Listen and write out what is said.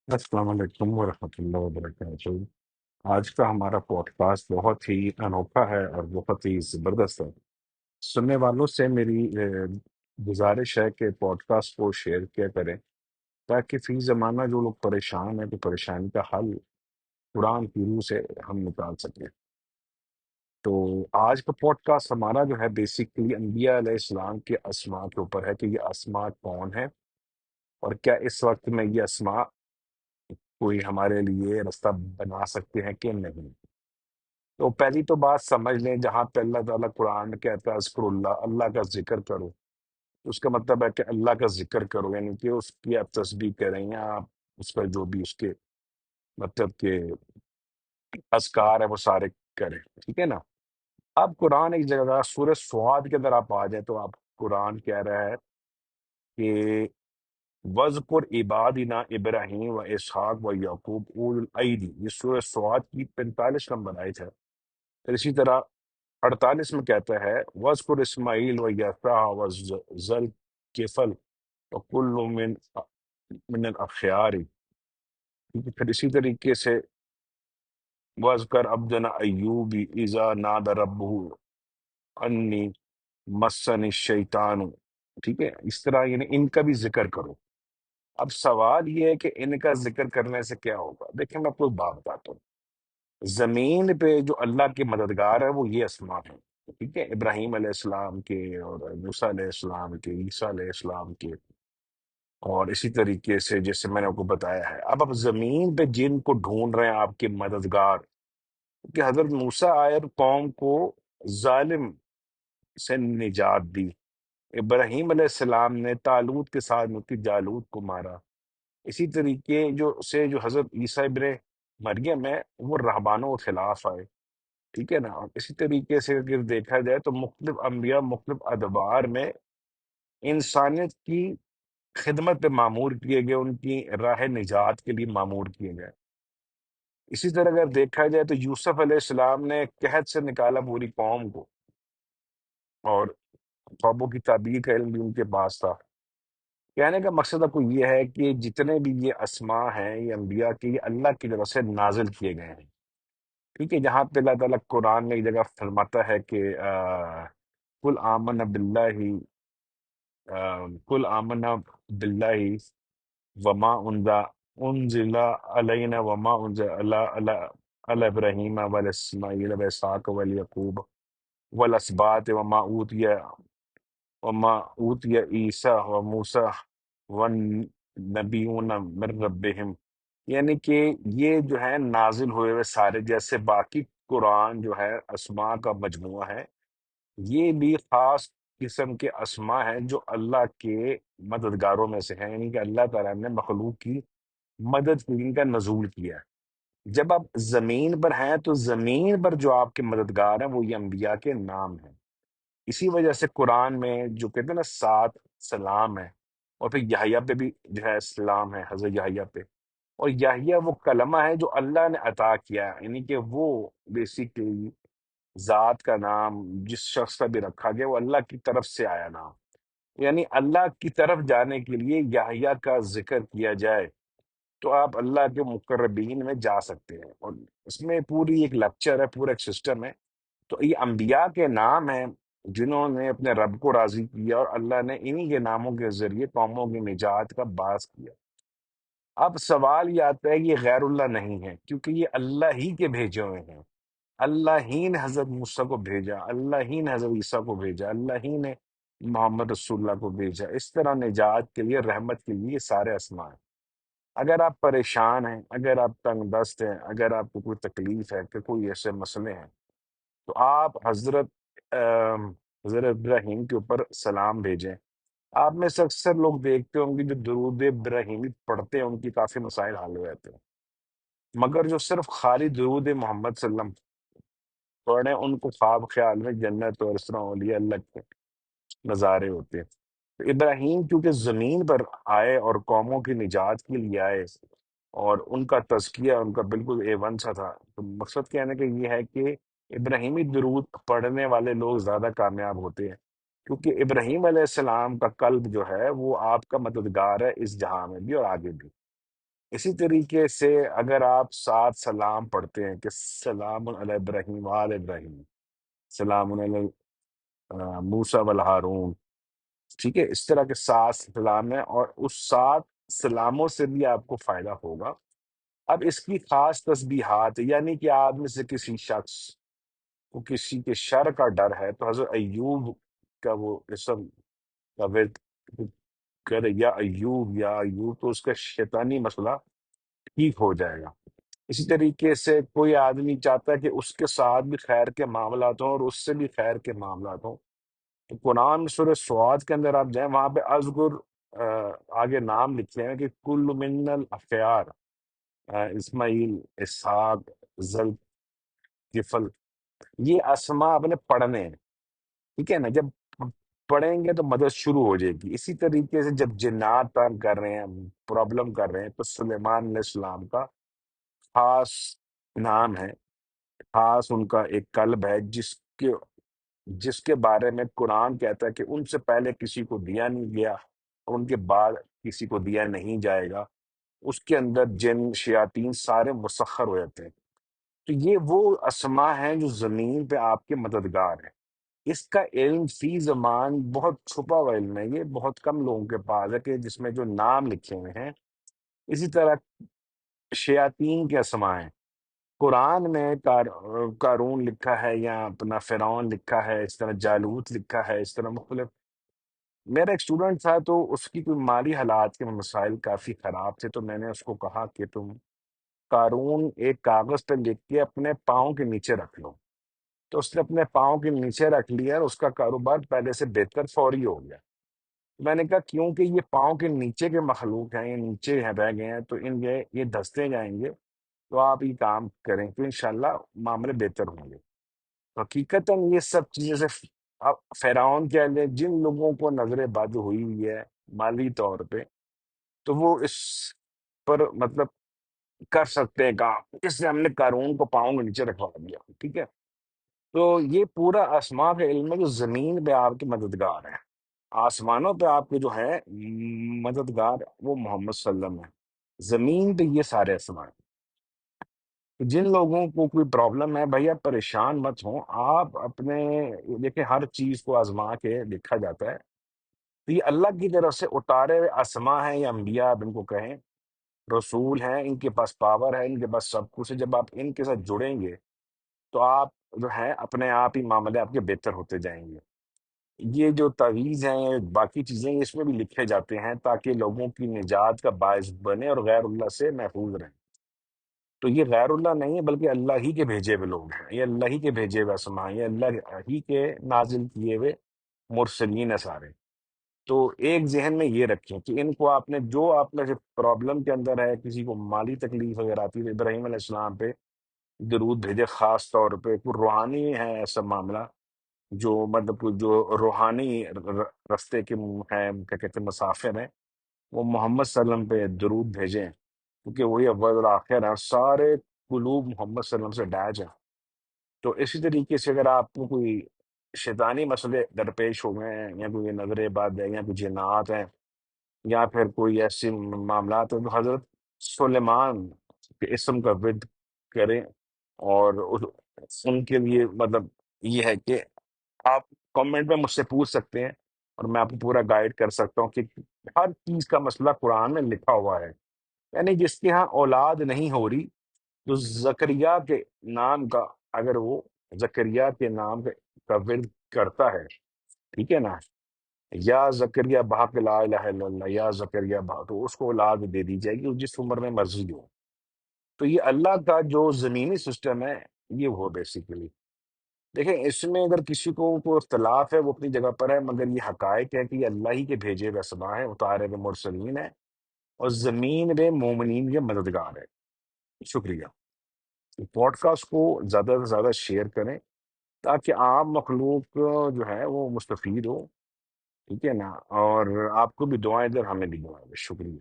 السلام علیکم ورحمۃ اللہ وبرکاتہ۔ آج کا ہمارا پوڈ کاسٹ بہت ہی انوکھا ہے اور بہت ہی زبردست ہے۔ سننے والوں سے میری گزارش ہے کہ پوڈ کاسٹ کو شیئر کیا کریں تاکہ فی زمانہ جو لوگ پریشان ہیں تو پریشانی کا حل قرآن کی روح سے ہم نکال سکیں۔ تو آج کا پوڈ کاسٹ ہمارا جو ہے بیسیکلی انبیاء علیہ السلام کے اسماء کے اوپر ہے کہ یہ اسماء کون ہے اور کیا اس وقت میں یہ اسماء کوئی ہمارے لیے رستہ بنا سکتے ہیں کہ نہیں۔ تو پہلی تو بات سمجھ لیں، جہاں پہ اللہ تعالیٰ قرآن کہتا ہے اذکر اللہ، اللہ کا ذکر کرو، تو اس کا مطلب ہے کہ اللہ کا ذکر کرو، یعنی کہ اس کی آپ تسبیح کریں یا آپ اس کا جو بھی اس کے مطلب کہ اذکار ہے وہ سارے کریں، ٹھیک ہے نا۔ اب قرآن ایک جگہ سورہ سعاد کے اندر آپ آ جائیں تو آپ قرآن کہہ رہا ہے کہ وَاذْكُرْ عِبَادِنَا ابراہیم و اسحاق و یعقوب اولو الایدی، یہ سورہ سعاد کی 45 نمبر آیت ہے۔ پھر اسی طرح 48 میں کہتا ہے وَاذْكُرْ اسماعیل و یسع و ذل کفل وکل من الاخیار۔ پھر اسی طریقے سے وَاذْكُرْ عبدنا ایوب اذا نادى ربه انی مسنی الشیطان، ٹھیک ہے، اس طرح یعنی ان کا بھی ذکر کرو۔ اب سوال یہ ہے کہ ان کا ذکر کرنے سے کیا ہوگا؟ دیکھیں میں آپ کو ایک بات بتاتا ہوں۔ زمین پہ جو اللہ کے مددگار ہے وہ یہ اسماء ہیں، ٹھیک ہے، ابراہیم علیہ السلام کے اور موسیٰ علیہ السلام کے، عیسیٰ علیہ السلام کے، اور اسی طریقے سے جیسے میں نے آپ کو بتایا ہے۔ اب آپ زمین پہ جن کو ڈھونڈ رہے ہیں آپ کے مددگار، کہ حضرت موسیٰ آئے اور قوم کو ظالم سے نجات دی، ابراہیم علیہ السلام نے طالوت کے ساتھ مل کے جالوت کو مارا، اسی طریقے جو حضرت عیسیٰ ابن مریم ہے وہ رہبانوں کے خلاف آئے، ٹھیک ہے نا۔ اور اسی طریقے سے اگر دیکھا جائے تو مختلف انبیاء مختلف ادوار میں انسانیت کی خدمت پہ معمور کیے گئے، ان کی راہ نجات کے لیے معمور کیے گئے۔ اسی طرح اگر دیکھا جائے تو یوسف علیہ السلام نے قحط سے نکالا پوری قوم کو، اور خوابوں کی تعبیر کا علم بھی ان کے پاس تھا۔ کہنے کا مقصد آپ کو یہ ہے کہ جتنے بھی یہ اسماء ہیں یہ انبیاء کے، یہ اللہ کی طرف سے نازل کیے گئے ہیں، ٹھیک ہے۔ جہاں پہ اللہ تعالیٰ قرآن میں ایک جگہ فرماتا ہے کہ کل آمن باللہ، کل آمن باللہ وما انزل علینا وما انزل علی ابراہیم وعلی اسماعیل واسحاق ویعقوب والاسباط وما اوتی عیسیٰ و موسیٰ والنبیون من ربہم، یعنی کہ یہ جو ہے نازل ہوئے ہوئے سارے، جیسے باقی قرآن جو ہے اسماء کا مجموعہ ہے، یہ بھی خاص قسم کے اسماء ہیں جو اللہ کے مددگاروں میں سے ہیں، یعنی کہ اللہ تعالیٰ نے مخلوق کی مدد کے لیے ان کا نزول کیا ہے۔ جب آپ زمین پر ہیں تو زمین پر جو آپ کے مددگار ہیں وہ یہ انبیاء کے نام ہیں۔ اسی وجہ سے قرآن میں جو کہتے ہیں نا 7 سلام ہے، اور پھر یحییٰ پہ بھی جو ہے سلام ہے، حضرت یحییٰ پہ، اور یحییٰ وہ کلمہ ہے جو اللہ نے عطا کیا ہے، یعنی کہ وہ بیسیکلی ذات کا نام جس شخص کا بھی رکھا گیا وہ اللہ کی طرف سے آیا نام، یعنی اللہ کی طرف جانے کے لیے یحییٰ کا ذکر کیا جائے تو آپ اللہ کے مقربین میں جا سکتے ہیں، اور اس میں پوری ایک لیکچر ہے، پورا ایک سسٹم ہے۔ تو یہ انبیاء کے نام ہیں جنہوں نے اپنے رب کو راضی کیا، اور اللہ نے انہی کے ناموں کے ذریعے قوموں کی نجات کا باعث کیا۔ اب سوال یہ آتا ہے کہ یہ غیر اللہ نہیں ہے، کیونکہ یہ اللہ ہی کے بھیجے ہوئے ہیں، اللہ ہی نے حضرت موسیٰ کو بھیجا، اللہ ہی نے حضرت عیسیٰ کو بھیجا، اللہ ہی نے محمد رسول اللہ کو بھیجا، اس طرح نجات کے لیے، رحمت کے لیے یہ سارے اسماء ہیں۔ اگر آپ پریشان ہیں، اگر آپ تنگ دست ہیں، اگر آپ کو کوئی تکلیف ہے، کہ کوئی ایسے مسئلے ہیں، تو آپ حضرت ابراہیم کے اوپر سلام بھیجیں۔ آپ میں سے اکثر لوگ دیکھتے ہوں گے جو درود ابراہیمی پڑھتے ہیں ان کی کافی مسائل حل ہو جاتے ہیں، مگر جو صرف خالی درود محمد صلی اللہ علیہ وسلم پڑھیں ان کو خواب خیال میں جنت اور اس طرح اولیاء اللہ کے نظارے ہوتے ہیں۔ تو ابراہیم کیونکہ زمین پر آئے اور قوموں کی نجات کے لیے آئے، اور ان کا تزکیہ ان کا بالکل A1 سا تھا، تو مقصد کہنے کا یہ ہے کہ ابراہیمی درود پڑھنے والے لوگ زیادہ کامیاب ہوتے ہیں، کیونکہ ابراہیم علیہ السلام کا قلب جو ہے وہ آپ کا مددگار ہے اس جہاں میں بھی اور آگے بھی۔ اسی طریقے سے اگر آپ ساتھ سلام پڑھتے ہیں کہ سلام علی ابراہیم وآل ابراہیم، سلام علی موسیٰ والہارون، ٹھیک ہے، اس طرح کے سات سلام ہیں، اور اس سات سلاموں سے بھی آپ کو فائدہ ہوگا۔ اب اس کی خاص تسبیحات، یعنی کہ آپ میں سے کسی شخص کو کسی کے شر کا ڈر ہے تو حضرت ایوب کا وہ اسم کا ورد کرے، یا ایوب یا ایوب، تو اس کا شیطانی مسئلہ ٹھیک ہو جائے گا۔ اسی طریقے سے کوئی آدمی چاہتا ہے کہ اس کے ساتھ بھی خیر کے معاملات ہوں اور اس سے بھی خیر کے معاملات ہوں، تو قرآن سورہ سعاد کے اندر آپ جائیں، وہاں پہ ازگر آگے نام لکھے ہیں کہ کل من الاخیار، اسماعیل، اسحاق، ذوالکفل، یہ اسما اپنے پڑھنے ہیں، ٹھیک ہے نا، جب پڑھیں گے تو مدد شروع ہو جائے گی۔ اسی طریقے سے جب جنات تنگ کر رہے ہیں، پرابلم کر رہے ہیں، تو سلیمان علیہ السلام کا خاص نام ہے، خاص ان کا ایک قلب ہے، کے جس کے بارے میں قرآن کہتا ہے کہ ان سے پہلے کسی کو دیا نہیں گیا اور ان کے بعد کسی کو دیا نہیں جائے گا۔ اس کے اندر جن شیاطین سارے مسخر ہو جاتے ہیں۔ تو یہ وہ اسما ہیں جو زمین پہ آپ کے مددگار ہیں۔ اس کا علم فی زمان بہت چھپا ہوا علم ہے، یہ بہت کم لوگوں کے پاس ہے کہ جس میں جو نام لکھے ہوئے ہیں۔ اسی طرح شیاطین کے اسما ہیں، قرآن میں قارون لکھا ہے، یا اپنا فرعون لکھا ہے، اس طرح جالوت لکھا ہے، اس طرح مختلف۔ میرا ایک اسٹوڈنٹ تھا، تو اس کی کوئی مالی حالات کے مسائل کافی خراب تھے، تو میں نے اس کو کہا کہ تم قارون ایک کاغذ پہ لکھ کے اپنے پاؤں کے نیچے رکھ لو۔ تو اس نے اپنے پاؤں کے نیچے رکھ لیا اور اس کا کاروبار پہلے سے بہتر فوری ہو گیا۔ میں نے کہا کیونکہ یہ پاؤں کے نیچے کے مخلوق ہیں، یہ نیچے ہیں، رہ گئے ہیں، تو یہ دھستے جائیں گے، تو آپ یہ کام کریں تو انشاءاللہ معاملے بہتر ہوں گے۔ حقیقتاً یہ سب چیزیں سے اب فرعون کہہ لیں، جن لوگوں کو نظر بد ہوئی ہوئی ہے مالی طور پہ، تو وہ اس پر مطلب کر سکتے ہیں کام، اس سے ہم نے قارون کو پاؤں کے نیچے رکھوا دیا، ٹھیک ہے۔ تو یہ پورا آسمان کا علم ہے جو زمین پہ آپ کے مددگار ہیں، آسمانوں پہ آپ کے جو ہے مددگار وہ محمد صلی اللہ علیہ وسلم ہے، زمین پہ یہ سارے آسمان۔ جن لوگوں کو کوئی پرابلم ہے بھیا پریشان مت ہوں، آپ اپنے دیکھیں ہر چیز کو آزما کے دیکھا جاتا ہے، تو یہ اللہ کی طرف سے اتارے ہوئے اسما ہیں، یا انبیاء آپ ان کو کہیں، رسول ہیں، ان کے پاس پاور ہے، ان کے پاس سب کچھ ہے۔ جب آپ ان کے ساتھ جڑیں گے تو آپ جو ہے اپنے آپ ہی معاملے آپ کے بہتر ہوتے جائیں گے۔ یہ جو تعویذ ہیں، باقی چیزیں اس میں بھی لکھے جاتے ہیں تاکہ لوگوں کی نجات کا باعث بنے اور غیر اللہ سے محفوظ رہیں۔ تو یہ غیر اللہ نہیں ہے بلکہ اللہ ہی کے بھیجے ہوئے لوگ ہیں، یہ اللہ ہی کے بھیجے ہوئے اسماء ہیں، یہ اللہ ہی کے نازل کیے ہوئے مرسلین ہیں سارے۔ تو ایک ذہن میں یہ رکھیں کہ ان کو آپ نے جو آپ میں سے پرابلم کے اندر ہے، کسی کو مالی تکلیف وغیرہ آتی ہے، ابراہیم علیہ السلام پہ درود بھیجے، خاص طور پہ کوئی روحانی ہے ایسا معاملہ، جو مطلب کوئی جو روحانی رستے کے ہیں، کیا کہتے ہیں، مسافر ہیں، وہ محمد صلی اللہ علیہ وسلم پہ درود بھیجیں، کیونکہ وہی اول والآخر ہیں، سارے قلوب محمد صلی اللہ علیہ وسلم سے اٹیچ ہیں۔ تو اسی طریقے سے اگر آپ کو کوئی شیطانی مسئلے درپیش ہو گئے ہیں، یا کوئی نظر بد ہے، یا کوئی جنات ہیں، یا پھر کوئی ایسے معاملات ہیں، تو حضرت سلیمان کے اسم کا ورد کریں، اور ان کے لیے مطلب یہ ہے کہ آپ کامنٹ میں مجھ سے پوچھ سکتے ہیں، اور میں آپ کو پورا گائیڈ کر سکتا ہوں کہ ہر چیز کا مسئلہ قرآن میں لکھا ہوا ہے۔ یعنی جس کے ہاں اولاد نہیں ہو رہی، تو زکریا کے نام کا، اگر وہ زکریا کے نام کا ورد کرتا ہے، ٹھیک ہے نا، یا زکریا بحق لا الہ الا اللہ، یا زکریا بحق، تو اس کو اولاد دے دی جائے گی جس عمر میں مرضی ہو۔ تو یہ اللہ کا جو زمینی سسٹم ہے، یہ وہ بیسیکلی دیکھیں، اس میں اگر کسی کو کوئی اختلاف ہے وہ اپنی جگہ پر ہے، مگر یہ حقائق ہے کہ یہ اللہ ہی کے بھیجے ہوئے اسماء ہیں، اتارے ہوئے مرسلین ہیں، اور زمین میں مومنین کے مددگار ہیں۔ شکریہ۔ پوڈ کاسٹ کو زیادہ سے زیادہ شیئر کریں تاکہ عام مخلوق جو ہے وہ مستفید ہو، ٹھیک ہے نا، اور آپ کو بھی دعائیں دیں اور ہمیں بھی دعائیں دیں۔ شکریہ۔